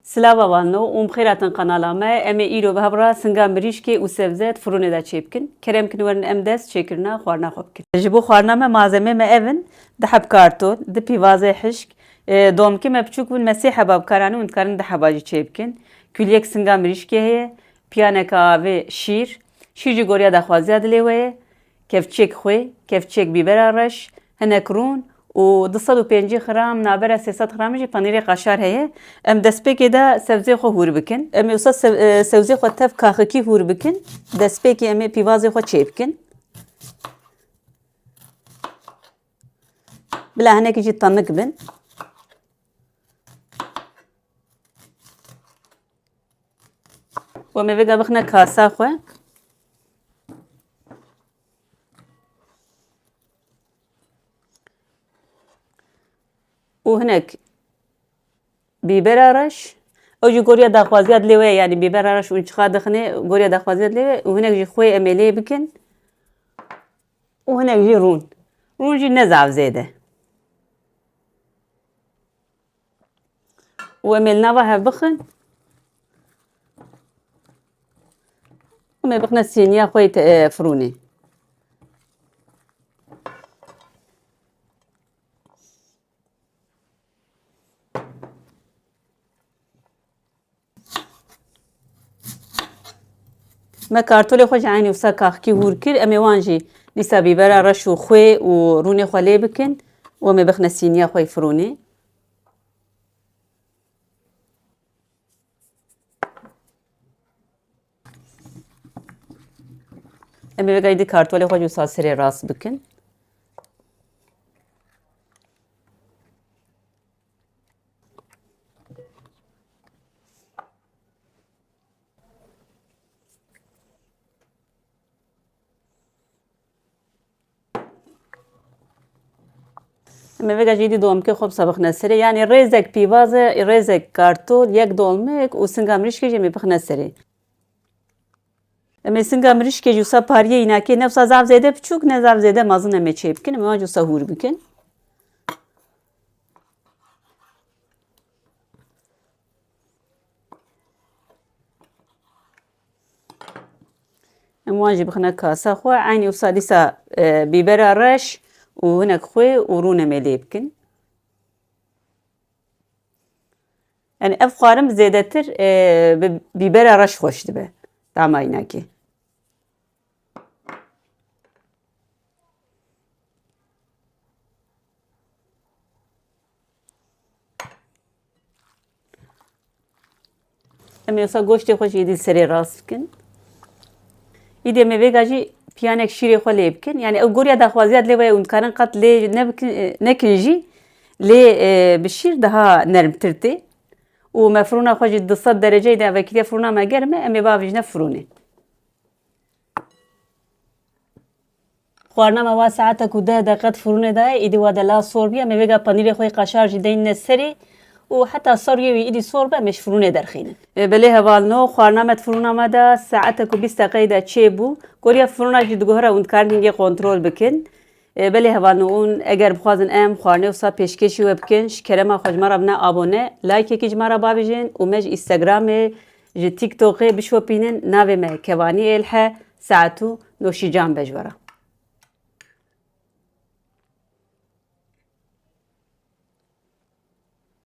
Slava vanno umxiratin kanalame eme îro bi hebra singa mirîşkê û sebzet fırûnê de çêbikin. Kerem kin werin em dest çêkirina xwarina xwe bikin. Ji bo xwarina me malzeme me ev in: 2 heb karton, 2 pîvazê hişk, domkê me biçûk bin me 3 heba bikaranîn û dikarin 2 heba jî çêbikin. Kûliyek singa mirîşkê heye, piyaneka avê şîr, şîr jî goriya daxwaziya dilê we ye, kevçek xwe, kevçek bîbera reş, hinek rûn û 250 gram nabera 300 gram jî panîrê qaşar heye. Em destpêkê de sebzê xwe hûr bikin. Em ê wisa sebzê xwe tev kaxikî hûr bikin. Destpêkê em ê pîvazê xwe çêbikin. Bila hinekî jî tanik bin. û em ê vêga bixine kasa xwe. û hinek bîbera reş, ew jî goriya daxwaziya dilê we ye, yanî bîbera reş û çiqa dixine goriya daxwaziya dilê we û hinek jî xwe em ê lê bikin û hinek jî rûn. Rûn jî ne zav zêde. û em ê li nava hev bixin û em ê bixine sîniya xwe firûnê. Me kartolê xwe ji aynî wisa kaxikî hûr kir, em ê wan jî dîsa bîbera reş û xwe û rûnê xwe lê bikin û em ê bixine sîniya xwe firûnê. Em ê vêga êdî kartolê xwe jî wisa serê rast bikin. Em ê vêga jî êdî domkê xwe bisa bixine serê, yanî rêzek pîvazê, rêzek kartol, yek dolmek û singa mirîşkê jî em ê bixine serê. Em ê singa mirîşkê jî wisa pariyê înakê ne wisa zav zêde biçûk ne zav zêde mezin em ê çêbikin. Em ê wan jî wisa hûr bikin. Em wan jî bixine kasa xwe, aynî wisa dîsa bîbera reş û hinek xwe û rûn em ê lê bikin. Yani ev xwarin zêdetir bi bîbera reş xweş dibe dama înakê. Em ê wisa goştê xwe jî êdî serê rast bikin. Îdî em ê vêga jî piyanek şîrê xwe lê bikin. Yani ew goriya daxwaziya dilê we ye û dikarin qet lê nekin jî lê bi şîr daha nermtir tê. û me firûna xwe jî 200 dereceyê de vekî firûna me germ e, em ê biavêjine firûnê. Xwarina me wa saetek û 10 deqet firûnê de ye, îdî wa de la sor bîye. Em ê vêga panîrê xwe qaşar jî deyîne serê û heta soriyê wî îdî sor be em ê ji firûnê derxînin. Belê hevalino xwarina me firûna me de saetek û 20 deqeyê de çêbû. Goriya firûna jî diguhere û dikarin hingê kontrol bikin. Belê hevalino ûn eger bixwazin em xwarinê wisa pêşkêşî we bikin, ji kerema xwe ji me re bine abone, layekekî ji me re bavêjin û me ji Instagramê, ji TikTokê bişopînin. Navê me Kevanî Êlhe, saet û noşîcan bejwera.